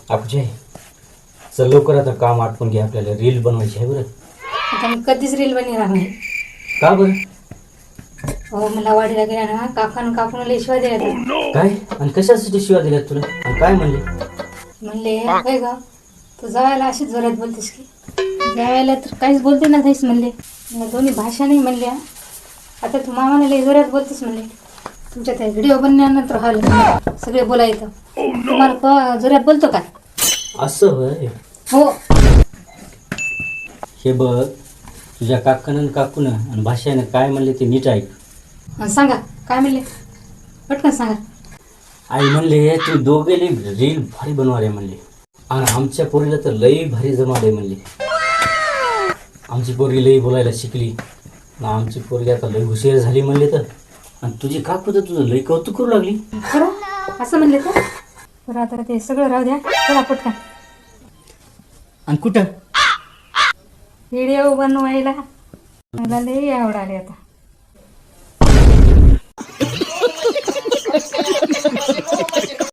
अक्षय चल लवकर आता काम आटपून घे आपल्याला रील बनवायची आहे बरं. आता मी कधीच रील बनणार नाही. का बरं? हो मला वाढीला गेला ना काकून लय शिवाय दिल्या. काय आणि कशासाठी शिवाय दिल्यात तुला आणि काय म्हणले? म्हणले काय ग तू जावायला अशीच जोरात बोलतेस की जावायला तर काहीच बोलते ना काहीच म्हणले दोन्ही भाषा नाही म्हणल्या. आता तू मामाला लय जोरात बोलतेस म्हणले तुमच्या त्या व्हिडिओ बनल्यानंतर हल सगळे बोलायचं तुम्हाला जोरात बोलतो का? असं होय. हो हे बघ तुझ्या काकून आणि भाषेनं काय म्हणले ते नीट ऐक. सांगा काय म्हणले पटकन सांगा. आई म्हणले तू दोघे रील भारी बनवाले म्हणले आणि आमच्या पोरीला तर लई भारी जमाले म्हणले. आमची पोरगी लई बोलायला शिकली ना आमची पोरगी आता लई हुशार झाली म्हणले तर आणि तुझी काकू तर तुझं लई कौतुक करू लागली. खरं असं म्हणले तर बरं आता ते सगळं राहू द्या चला पटकन. आणि कुठं व्हिडिओ बनवायला मला लई आवडाले आता.